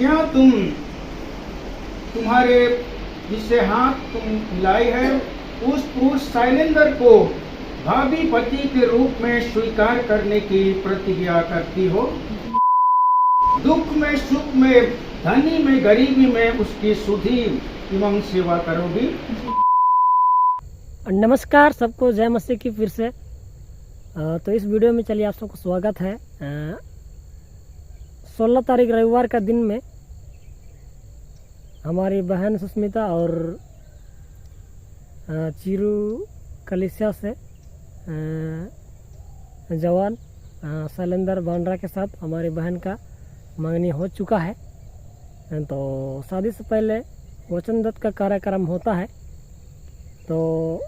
क्या तुम्हारे जिससे हाथ तुम मिलाई है उस पुरुष शैलेंद्र को भावी पति के रूप में स्वीकार करने की प्रतिज्ञा करती हो? दुख में सुख में धनी में गरीबी में उसकी सुधि एवं सेवा करोगी? नमस्कार सबको, जय मसीह की फिर से। तो इस वीडियो में चलिए आप सबको स्वागत है। 16 तारीख रविवार का दिन में हमारी बहन सुष्मिता और चीरू कलिसिया से जवान शैलेंद्र बांड्रा के साथ हमारी बहन का मंगनी हो चुका है। तो शादी से पहले वचनदत्त का कार्यक्रम होता है, तो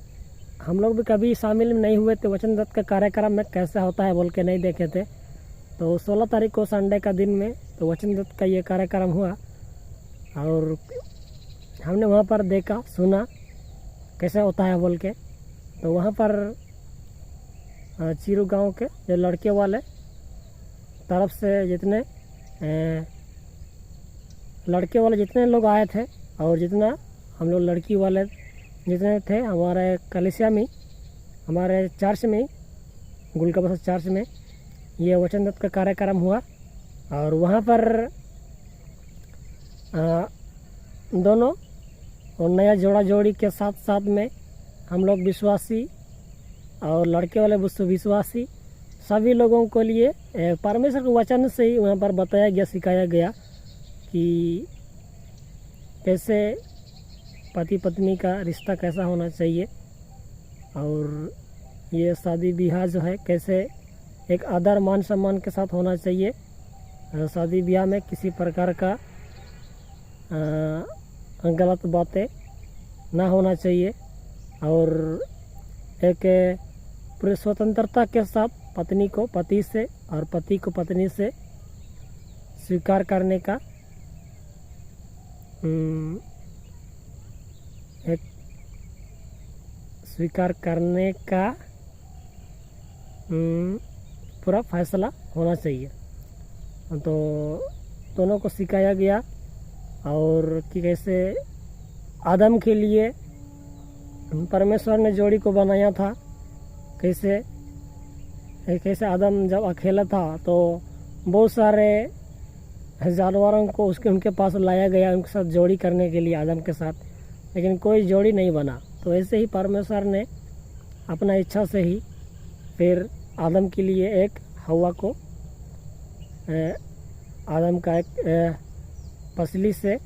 हम लोग भी कभी शामिल नहीं हुए थे। वचनदत्त का कार्यक्रम में कैसा होता है बोल के नहीं देखे थे। तो 16 तारीख को संडे का दिन में तो वचनदत्त का ये कार्यक्रम हुआ और हमने वहाँ पर देखा सुना कैसा होता है बोल के। तो वहाँ पर चीरू गांव के जो लड़के वाले तरफ से जितने लोग आए थे और जितना हम लोग लड़की वाले जितने थे हमारे कलिसिया में, हमारे चर्च में, गुलका बसा चर्च में ये वचनदत्त का कार्यक्रम हुआ। और वहाँ पर दोनों और नया जोड़ी के साथ साथ में हम लोग विश्वासी और लड़के वाले विश्वासी सभी लोगों को लिए परमेश्वर के वचन से ही वहाँ पर बताया गया, सिखाया गया कि कैसे पति पत्नी का रिश्ता कैसा होना चाहिए और ये शादी ब्याह जो है कैसे एक आदर मान सम्मान के साथ होना चाहिए। शादी ब्याह में किसी प्रकार का गलत बातें ना होना चाहिए और एक पूरी स्वतंत्रता के साथ पत्नी को पति से और पति को पत्नी से स्वीकार करने का पूरा फैसला होना चाहिए। तो दोनों को सिखाया गया और कि कैसे आदम के लिए परमेश्वर ने जोड़ी को बनाया था, कैसे आदम जब अकेला था तो बहुत सारे जानवरों को उनके पास लाया गया उनके साथ जोड़ी करने के लिए आदम के साथ, लेकिन कोई जोड़ी नहीं बना। तो ऐसे ही परमेश्वर ने अपना इच्छा से ही फिर आदम के लिए एक हवा को आदम का एक पसली से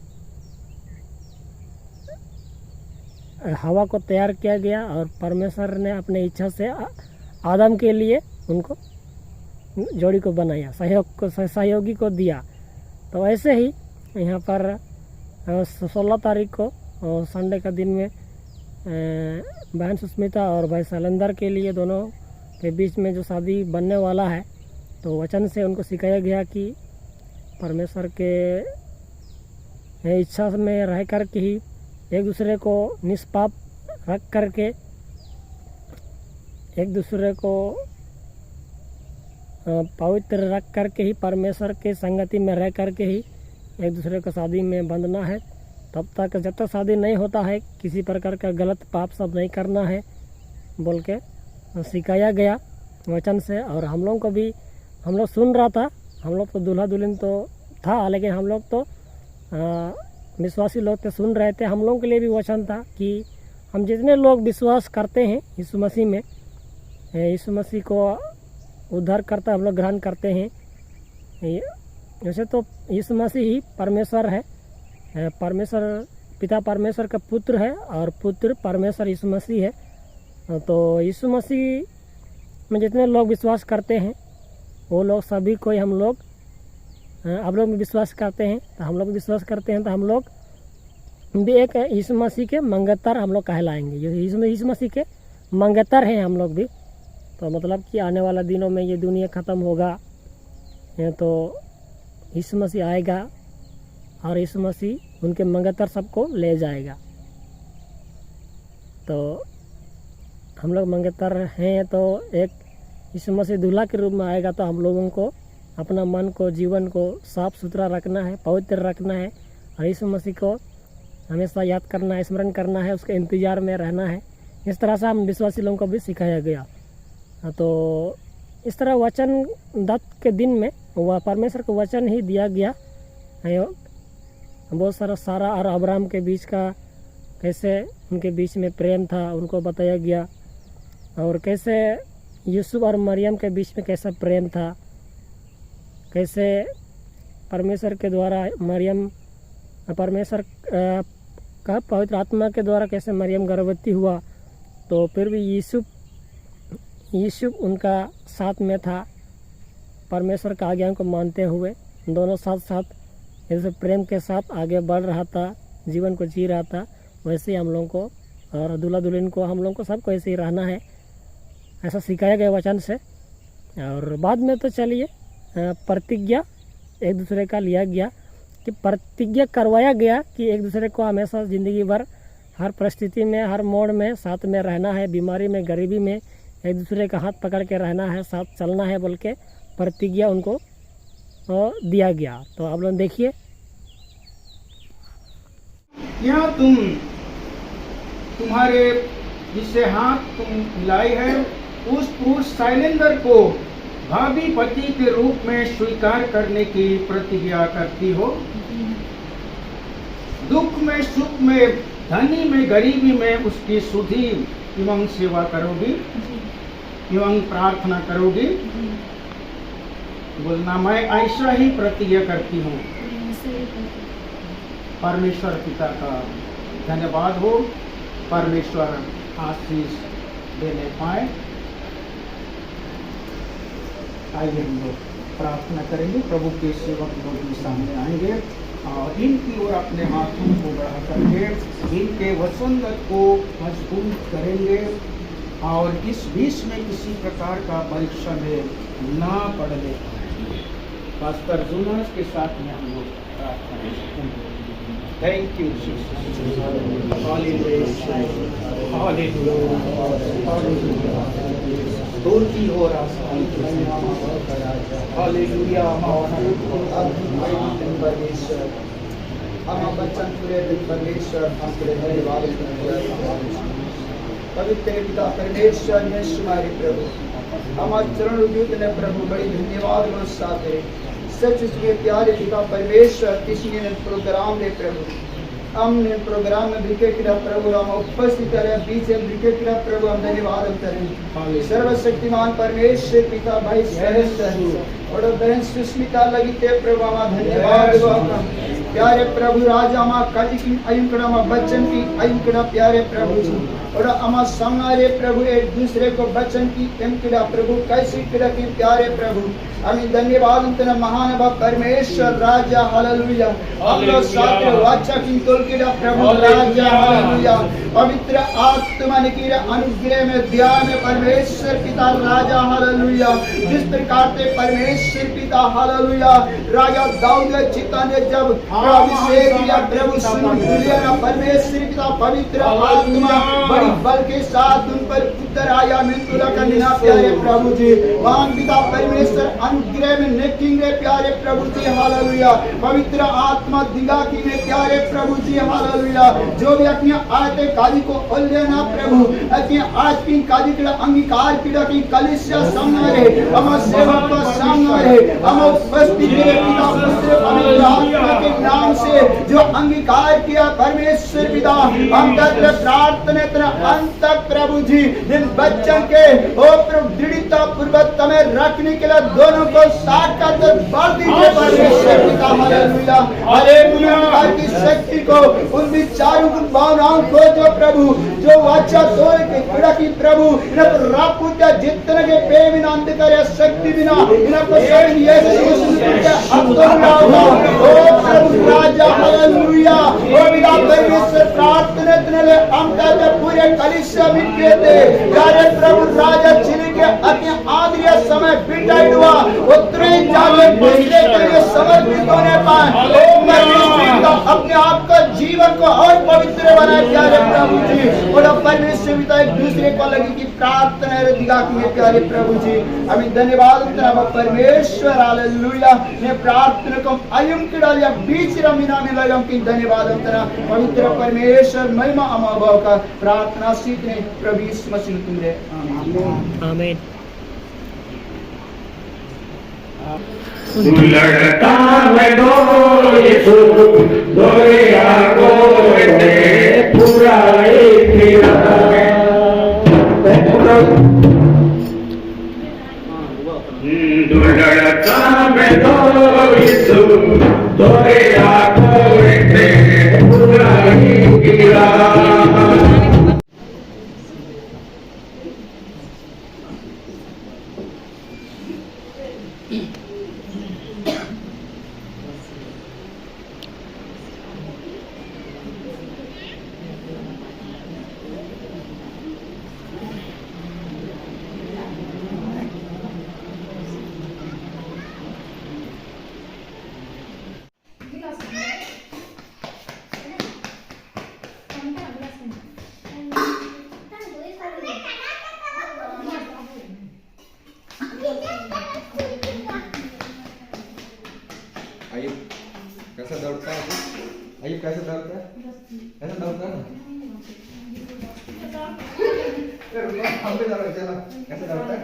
हवा को तैयार किया गया और परमेश्वर ने अपने इच्छा से आदम के लिए उनको जोड़ी को बनाया, सहयोगी को दिया। तो ऐसे ही यहाँ पर 16 तारीख को संडे का दिन में बहन सुष्मिता और भाई शैलेंद्र के लिए दोनों के बीच में जो शादी बनने वाला है, तो वचन से उनको सिखाया गया कि परमेश्वर के इच्छा में रह कर के ही एक दूसरे को निष्पाप रख करके, एक दूसरे को पवित्र रख करके ही परमेश्वर के संगति में रह करके ही एक दूसरे को शादी में बंधना है। तब तक जब तक शादी नहीं होता है किसी प्रकार का गलत पाप सब नहीं करना है बोल के सिखाया गया वचन से। और हम लोग को भी, हम लोग सुन रहा था, हम लोग तो दूल्हा दुल्हन तो था, लेकिन हम लोग तो विश्वासी लोग तो सुन रहे थे। हम लोगों के लिए भी वचन था कि हम जितने लोग विश्वास करते हैं यीशु मसीह में, यीशु मसीह को उद्धार करता हम लोग ग्रहण करते हैं। वैसे तो यीशु मसीह ही परमेश्वर है, परमेश्वर पिता परमेश्वर का पुत्र है और पुत्र परमेश्वर यीशु मसीह है। तो यीशु मसीह में जितने लोग विश्वास करते हैं वो लोग सभी को हम लोग, आप लोग भी विश्वास करते हैं तो हम लोग विश्वास करते हैं, तो हम लोग भी एक यीशु मसीह के मंगतर हम लोग कहलाएंगे। यीशु मसीह के मंगतर हैं हम लोग भी। तो मतलब कि आने वाला दिनों में ये दुनिया ख़त्म होगा तो यीशु मसीह आएगा और यीशु मसीह उनके मंगतर सबको ले जाएगा। तो हम लोग मंगतर हैं, तो एक यीशु मसीह दूल्हा के रूप में आएगा तो हम लोगों को अपना मन को, जीवन को साफ सुथरा रखना है, पवित्र रखना है और यीशु मसीह को हमेशा याद करना है, स्मरण करना है, उसके इंतज़ार में रहना है। इस तरह से हम विश्वासी लोगों को भी सिखाया गया। तो इस तरह वचन दत्त के दिन में वह परमेश्वर को वचन ही दिया गया। बहुत सारा सारा और अब्राहम के बीच का कैसे उनके बीच में प्रेम था उनको बताया गया, और कैसे यूसुफ और मरियम के बीच में कैसा प्रेम था, कैसे परमेश्वर के द्वारा मरियम, परमेश्वर का पवित्र आत्मा के द्वारा कैसे मरियम गर्भवती हुआ, तो फिर भी यूसुफ उनका साथ में था, परमेश्वर का आज्ञा को मानते हुए दोनों साथ साथ जैसे प्रेम के साथ आगे बढ़ रहा था, जीवन को जी रहा था। वैसे ही हम लोगों को और दूल्हा दुल्हन को, हम लोगों को सबको ऐसे ही रहना है, ऐसा सिखाया गया वचन से। और बाद में तो चलिए प्रतिज्ञा एक दूसरे का लिया गया, कि प्रतिज्ञा करवाया गया कि एक दूसरे को हमेशा ज़िंदगी भर हर परिस्थिति में, हर मोड़ में साथ में रहना है, बीमारी में, गरीबी में एक दूसरे का हाथ पकड़ के रहना है, साथ चलना है बोल के प्रतिज्ञा उनको दिया गया। तो आप लोग देखिए, क्या तुम्हारे जिससे हाथ तुम मिलाई है उस पुरुष शैलेंद्र को भावी पति के रूप में स्वीकार करने की प्रतिज्ञा करती हो? दुख में, सुख में, धनी में, गरीबी में उसकी सुधि एवं सेवा करोगी एवं प्रार्थना करोगी? बोलना, मैं ऐसा ही प्रतिज्ञा करती हूँ। परमेश्वर पिता का धन्यवाद हो, परमेश्वर आशीष देने पाए। आइए हम लोग प्रार्थना करेंगे, प्रभु के सेवक लोग भी सामने आएंगे और इनकी ओर अपने हाथों को बढ़ा करके इनके वचन को मजबूत करेंगे और इस बीच में किसी प्रकार का परीक्षा में ना पड़ने पाए। पास्टर जुनस के साथ में हम लोग प्रार्थना करेंगे। Thank you Jesus, hallelujah, hallelujah, स्तुति हो रहा हालेलुया। परमेश्वर हम बच्चन पूरे दिन परमेश्वर हम पूरे धन्यवाद पवित्र पिता परमेश्वर ने हमारे प्रभु हमारे चरण उद्युत ने प्रभु बड़ी धन्यवाद और साथ है सच के प्यारे पिता परमेश्वर किसी ने प्रोग्राम में प्रभु हमने प्रोग्राम में ब्रिकेट किया प्रभु, हम उपस्थित करें बीच में ब्रिकेट किया प्रभु, हम धन्यवाद करें सर्वशक्तिमान परमेश्वर पिता भाई और बहन सुस्मिता लगी थे प्रभु, हम धन्यवाद प्यारे प्रभु राजा मा काजी की अयुकड़ा मा बच्चन की अयुकड़ा प्यारे प्रभु जी और अमा संगारे प्रभु एक दूसरे को बच्चन की एमकड़ा प्रभु कैसी किड़ा की प्यारे प्रभु हमें धन्यवाद उतना महान परमेश्वर राजा हालेलुया। हम लोग साथ वाचा की तोलकिड़ा प्रभु राजा हालेलुया। पवित्र आत्मा ने की अनुग्रह में ध्यान में परमेश्वर पिता राजा हालेलुया। जिस प्रकार से परमेश्वर पिता हालेलुया राजा दाऊद चिता ने जब अभिषेक किया प्रभु सुन लिया परमेश्वर पिता पवित्र आत्मा बड़ी बल के साथ उन पर उतर आया मृत्युला का निना प्यारे प्रभु जी महान पिता परमेश्वर अनुग्रह में नेकिंगे प्यारे प्रभु जी हालेलुया। पवित्र आत्मा दिला की में प्यारे प्रभु जी हालेलुया। जो भी अपनी आयते काजी को उल्लेना प्रभु अपनी आज की काजी के अंगीकार पीड़ा की कलिसिया सामने रहे हम सेवक को सामने रहे हम उपस्थित मेरे पिता पुत्र पवित्र आत्मा के नाम से जो अंगीकार किया परमेश्वर पिता हम तेरे प्रार्थना तेरा अंत तक प्रभु जी इन बच्चों के ओ प्रभु दृढ़ता पूर्वक तमें रखने के लिए दोनों को साथ का तो बल दीजिए परमेश्वर पिता हालेलुया हालेलुया। की शक्ति को उन विचारों उन भावनाओं को जो प्रभु जो वाचा तोड़ के पीड़ा की प्रभु इन्हें रापुत्या जितने के पे बिना अंधकार शक्ति बिना इन्हें को सब यीशु के अब्दुल्ला ओ प्रभु राजा हालेलुया ओ पिता परमेश्वर प्रार्थना तेरे हम तेरे पूरे कलिसिया में कहते यारे प्रभु राजा चिली के अपने आदर्य समय बिटाई हुआ उतरे जावे पिछले के लिए समर्पित होने पाए ओ परमेश्वर अपने आप को जीवन को और पवित्र बनाए प्यारे प्रभु जी। और परमेश्वर पिता एक दूसरे को लगी की प्रार्थना दिखा की प्यारे प्रभु जी। अभी धन्यवाद तेरा परमेश्वर हालेलुया। ने प्रार्थना को आयुम के डालिया बीच रमीना में लगम की धन्यवाद तेरा पवित्र परमेश्वर महिमा अमाभाव का प्रार्थना सीखने प्रभु यीशु मसीह तुमरे आमीन। आमीन। लड़का में दो यीशु दोया को ने पूरा फिरा लड़का में दो यीशु दोया को ने पूरा फिरा आयुब कैसा दौड़ता है? आयुब कैसा दौड़ता है? ऐसा दौड़ता है ना? हम भी दौड़े चलो। कैसा दौड़ता है?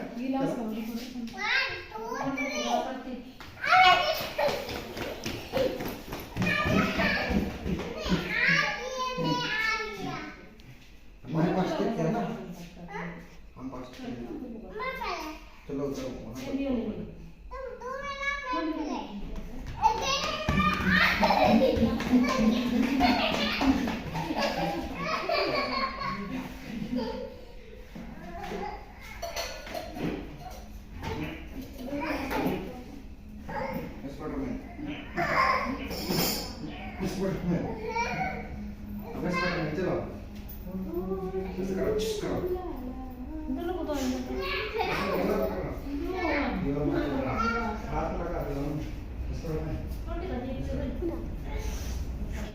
हमारे पास टिक है ना? हम पास चलो चलो। चलो